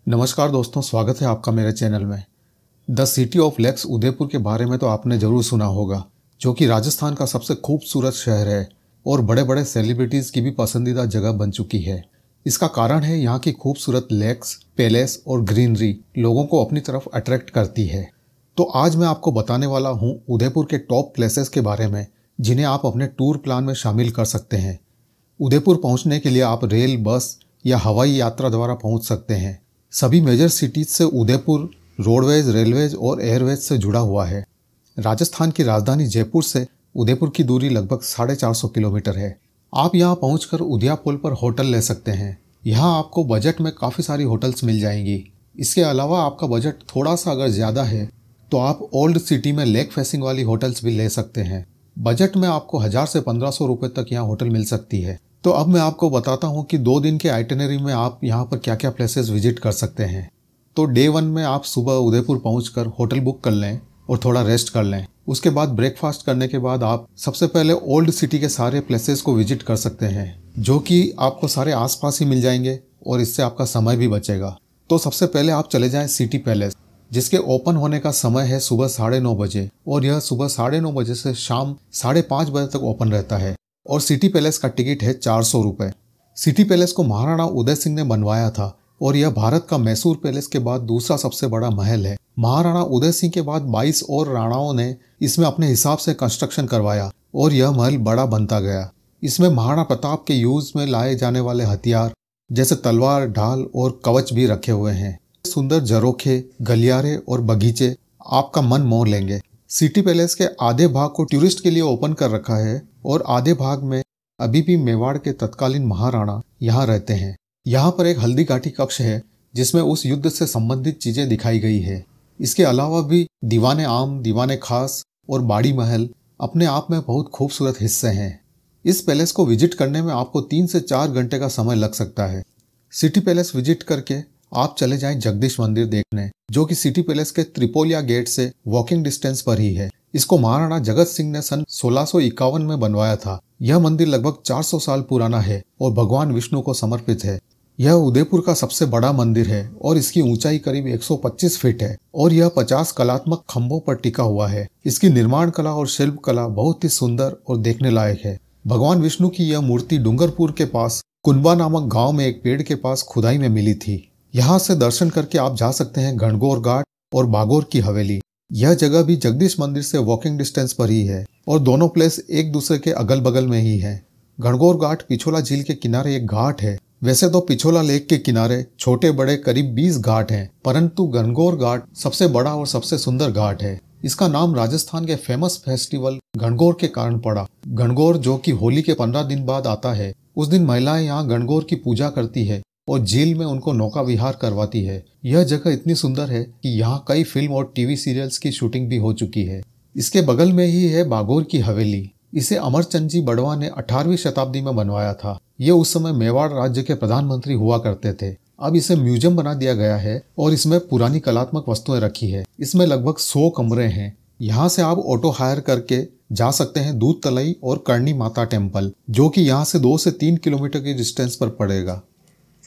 नमस्कार दोस्तों, स्वागत है आपका मेरे चैनल में। The city of lakes Udaipur के बारे में तो आपने ज़रूर सुना होगा, जो कि राजस्थान का सबसे खूबसूरत शहर है और बड़े बड़े सेलिब्रिटीज़ की भी पसंदीदा जगह बन चुकी है। इसका कारण है यहाँ की खूबसूरत लेक्स, पैलेस और ग्रीनरी लोगों को अपनी तरफ अट्रैक्ट करती है। तो आज मैं आपको बताने वाला हूँ उदयपुर के टॉप प्लेसेस के बारे में, जिन्हें आप अपने टूर प्लान में शामिल कर सकते हैं। उदयपुर पहुँचने के लिए आप रेल, बस या हवाई यात्रा द्वारा पहुँच सकते हैं। सभी मेजर सिटीज से उदयपुर रोडवेज, रेलवेज और एयरवेज से जुड़ा हुआ है। राजस्थान की राजधानी जयपुर से उदयपुर की दूरी लगभग 450 किलोमीटर है। आप यहां पहुंचकर उदयापुल पर होटल ले सकते हैं। यहां आपको बजट में काफ़ी सारी होटल्स मिल जाएंगी। इसके अलावा आपका बजट थोड़ा सा अगर ज़्यादा है तो आप ओल्ड सिटी में लेक फेसिंग वाली होटल्स भी ले सकते हैं। बजट में आपको 1000 से 1500 रुपये तक यहाँ होटल मिल सकती है। तो अब मैं आपको बताता हूँ कि 2 दिन के आइटिनरी में आप यहाँ पर क्या क्या प्लेसेस विजिट कर सकते हैं। तो डे 1 में आप सुबह उदयपुर पहुँचकर होटल बुक कर लें और थोड़ा रेस्ट कर लें। उसके बाद ब्रेकफास्ट करने के बाद आप सबसे पहले ओल्ड सिटी के सारे प्लेसेस को विजिट कर सकते हैं, जो कि आपको सारे आसपास ही मिल जाएंगे और इससे आपका समय भी बचेगा। तो सबसे पहले आप चले जाएँ सिटी पैलेस, जिसके ओपन होने का समय है सुबह 9:30 बजे और यह सुबह 9:30 बजे से शाम 5:30 बजे तक ओपन रहता है। और सिटी पैलेस का टिकट है 400 रुपये। सिटी पैलेस को महाराणा उदय सिंह ने बनवाया था और यह भारत का मैसूर पैलेस के बाद दूसरा सबसे बड़ा महल है। महाराणा उदय सिंह के बाद 22 और राणाओं ने इसमें अपने हिसाब से कंस्ट्रक्शन करवाया और यह महल बड़ा बनता गया। इसमें महाराणा प्रताप के यूज में लाए जाने वाले हथियार जैसे तलवार, ढाल और कवच भी रखे हुए हैं। सुंदर झरोखे, गलियारे और बगीचे आपका मन मोह लेंगे। सिटी पैलेस के आधे भाग को टूरिस्ट के लिए ओपन कर रखा है और आधे भाग में अभी भी मेवाड़ के तत्कालीन महाराणा यहाँ रहते हैं। यहाँ पर एक हल्दी घाटी कक्ष है जिसमें उस युद्ध से संबंधित चीजें दिखाई गई है। इसके अलावा भी दीवाने आम, दीवाने खास और बाड़ी महल अपने आप में बहुत खूबसूरत हिस्से हैं। इस पैलेस को विजिट करने में आपको 3 से 4 घंटे का समय लग सकता है। सिटी पैलेस विजिट करके आप चले जाएं जगदीश मंदिर देखने, जो कि सिटी पैलेस के त्रिपोलिया गेट से वॉकिंग डिस्टेंस पर ही है। इसको महाराणा जगत सिंह ने सन 1651 में बनवाया था। यह मंदिर लगभग 400 साल पुराना है और भगवान विष्णु को समर्पित है। यह उदयपुर का सबसे बड़ा मंदिर है और इसकी ऊंचाई करीब 125 फीट है और यह 50 कलात्मक खंभों पर टिका हुआ है। इसकी निर्माण कला और शिल्प कला बहुत ही सुंदर और देखने लायक है। भगवान विष्णु की यह मूर्ति डूंगरपुर के पास कुंबा नामक गाँव में एक पेड़ के पास खुदाई में मिली थी। यहाँ से दर्शन करके आप जा सकते हैं गणगौर घाट और बागोर की हवेली। यह जगह भी जगदीश मंदिर से वॉकिंग डिस्टेंस पर ही है और दोनों प्लेस एक दूसरे के अगल बगल में ही है। गणगौर घाट पिछोला झील के किनारे एक घाट है। वैसे तो पिछोला लेक के किनारे छोटे बड़े करीब 20 घाट हैं, परंतु गणगौर घाट सबसे बड़ा और सबसे सुंदर घाट है। इसका नाम राजस्थान के फेमस फेस्टिवल गणगौर के कारण पड़ा। गणगौर, जो कि होली के 15 दिन बाद आता है, उस दिन महिलाएं यहाँ गणगौर की पूजा करती है और झील में उनको नौका विहार करवाती है। यह जगह इतनी सुंदर है कि यहाँ कई फिल्म और टीवी सीरियल्स की शूटिंग भी हो चुकी है। इसके बगल में ही है बागोर की हवेली। इसे अमरचंद जी बड़वा ने 18वीं शताब्दी में बनवाया था। ये उस समय मेवाड़ राज्य के प्रधानमंत्री हुआ करते थे। अब इसे म्यूजियम बना दिया गया है और इसमें पुरानी कलात्मक वस्तुएं रखी है। इसमें लगभग 100 कमरे हैं। यहाँ से आप ऑटो हायर करके जा सकते हैं दूध तलई और करणी माता टेम्पल, जो कि यहाँ से 2 से 3 किलोमीटर की डिस्टेंस पर पड़ेगा।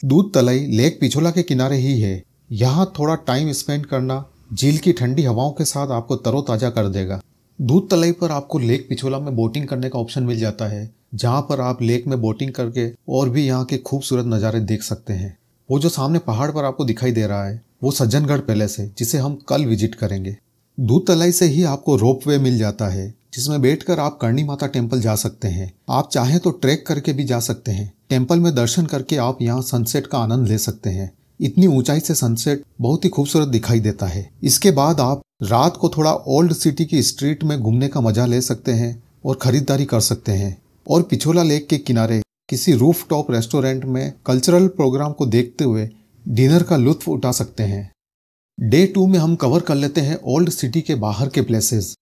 दूध तलई लेक पिछोला के किनारे ही है। यहाँ थोड़ा टाइम स्पेंड करना झील की ठंडी हवाओं के साथ आपको तरोताजा कर देगा। दूध तलई पर आपको लेक पिछोला में बोटिंग करने का ऑप्शन मिल जाता है, जहाँ पर आप लेक में बोटिंग करके और भी यहाँ के खूबसूरत नज़ारे देख सकते हैं। वो जो सामने पहाड़ पर आपको दिखाई दे रहा है वो सज्जनगढ़ पैलेस है, जिसे हम कल विजिट करेंगे। दूध तलई से ही आपको रोप वे मिल जाता है, जिसमें बैठकर आप करणी माता टेम्पल जा सकते हैं। आप चाहें तो ट्रैक करके भी जा सकते हैं। टेम्पल में दर्शन करके आप यहाँ सनसेट का आनंद ले सकते हैं। इतनी ऊंचाई से सनसेट बहुत ही खूबसूरत दिखाई देता है। इसके बाद आप रात को थोड़ा ओल्ड सिटी की स्ट्रीट में घूमने का मजा ले सकते हैं और खरीदारी कर सकते हैं और पिछोला लेक के किनारे किसी रूफ टॉप रेस्टोरेंट में कल्चरल प्रोग्राम को देखते हुए डिनर का लुत्फ उठा सकते हैं। डे 2 में हम कवर कर लेते हैं ओल्ड सिटी के बाहर के प्लेसेस।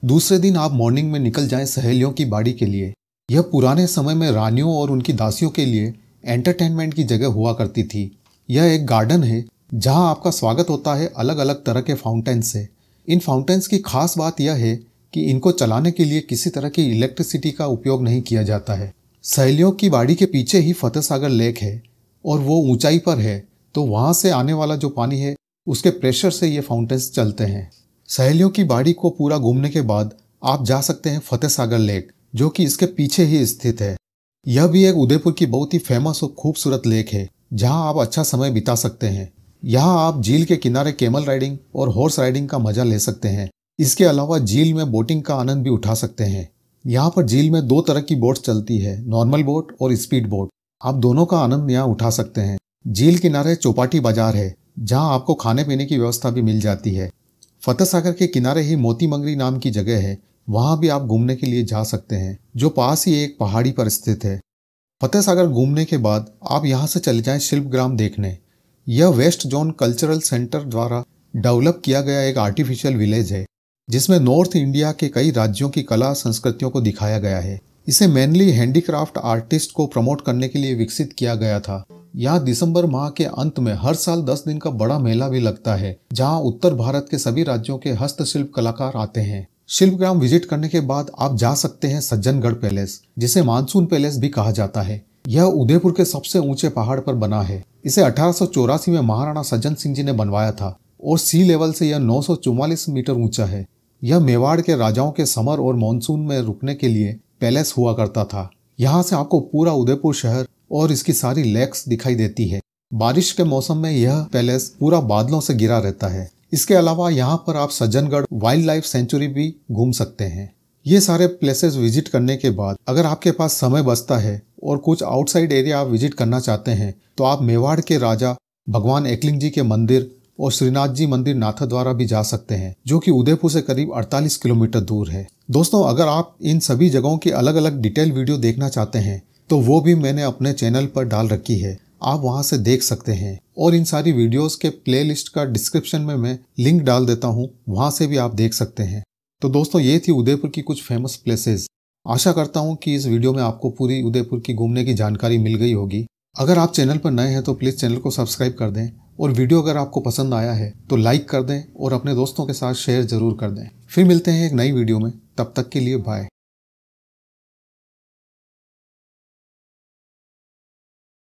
दूसरे दिन आप मॉर्निंग में निकल जाएं सहेलियों की बाड़ी के लिए। यह पुराने समय में रानियों और उनकी दासियों के लिए एंटरटेनमेंट की जगह हुआ करती थी। यह एक गार्डन है जहां आपका स्वागत होता है अलग अलग तरह के फाउंटेन से। इन फाउंटेन्स की खास बात यह है कि इनको चलाने के लिए किसी तरह की इलेक्ट्रिसिटी का उपयोग नहीं किया जाता है। सहेलियों की बाड़ी के पीछे ही फतेह सागर लेक है और वो ऊंचाई पर है, तो वहाँ से आने वाला जो पानी है उसके प्रेशर से ये फाउंटेन्स चलते हैं। सहेलियों की बाड़ी को पूरा घूमने के बाद आप जा सकते हैं फतेह सागर लेक, जो कि इसके पीछे ही स्थित है। यह भी एक उदयपुर की बहुत ही फेमस और खूबसूरत लेक है जहां आप अच्छा समय बिता सकते हैं। यहां आप झील के किनारे कैमल राइडिंग और हॉर्स राइडिंग का मजा ले सकते हैं। इसके अलावा झील में बोटिंग का आनंद भी उठा सकते हैं। यहाँ पर झील में 2 तरह की बोट चलती है, नॉर्मल बोट और स्पीड बोट। आप दोनों का आनंद यहाँ उठा सकते हैं। झील किनारे चौपाटी बाजार है जहाँ आपको खाने पीने की व्यवस्था भी मिल जाती है। फतेह सागर के किनारे ही मोती मंगरी नाम की जगह है, वहां भी आप घूमने के लिए जा सकते हैं, जो पास ही एक पहाड़ी पर स्थित है। फतेह सागर घूमने के बाद आप यहां से चले जाएं शिल्पग्राम देखने। यह वेस्ट जोन कल्चरल सेंटर द्वारा डेवलप किया गया एक आर्टिफिशियल विलेज है जिसमें नॉर्थ इंडिया के कई राज्यों की कला संस्कृतियों को दिखाया गया है। इसे मेनली हैंडीक्राफ्ट आर्टिस्ट को प्रमोट करने के लिए विकसित किया गया था। यहाँ दिसंबर माह के अंत में हर साल 10 दिन का बड़ा मेला भी लगता है जहाँ उत्तर भारत के सभी राज्यों के हस्तशिल्प कलाकार आते हैं। शिल्पग्राम विजिट करने के बाद आप जा सकते हैं सज्जनगढ़ पैलेस, जिसे मानसून पैलेस भी कहा जाता है। यह उदयपुर के सबसे ऊंचे पहाड़ पर बना है। इसे 1884 में महाराणा सज्जन सिंह जी ने बनवाया था और सी लेवल से यह 944 मीटर ऊंचा है। यह मेवाड़ के राजाओं के समर और मानसून में रुकने के लिए पैलेस हुआ करता था। यहाँ से आपको पूरा उदयपुर शहर और इसकी सारी लेक्स दिखाई देती है। बारिश के मौसम में यह पैलेस पूरा बादलों से घिरा रहता है। इसके अलावा यहाँ पर आप सज्जनगढ़ वाइल्ड लाइफ सेंचुरी भी घूम सकते हैं। ये सारे प्लेसेस विजिट करने के बाद अगर आपके पास समय बचता है और कुछ आउटसाइड एरिया आप विजिट करना चाहते हैं तो आप मेवाड़ के राजा भगवान एकलिंग जी के मंदिर और श्रीनाथ जी मंदिर नाथद्वारा भी जा सकते हैं, जो कि उदयपुर से करीब 48 किलोमीटर दूर है। दोस्तों, अगर आप इन सभी जगहों की अलग अलग डिटेल वीडियो देखना चाहते हैं तो वो भी मैंने अपने चैनल पर डाल रखी है, आप वहां से देख सकते हैं। और इन सारी वीडियोस के प्लेलिस्ट का डिस्क्रिप्शन में मैं लिंक डाल देता हूं, वहां से भी आप देख सकते हैं। तो दोस्तों, ये थी उदयपुर की कुछ फेमस प्लेसेस। आशा करता हूं कि इस वीडियो में आपको पूरी उदयपुर की घूमने की जानकारी मिल गई होगी। अगर आप चैनल पर नए हैं तो प्लीज़ चैनल को सब्सक्राइब कर दें और वीडियो अगर आपको पसंद आया है तो लाइक कर दें और अपने दोस्तों के साथ शेयर जरूर कर दें। फिर मिलते हैं एक नई वीडियो में, तब तक के लिए बाय।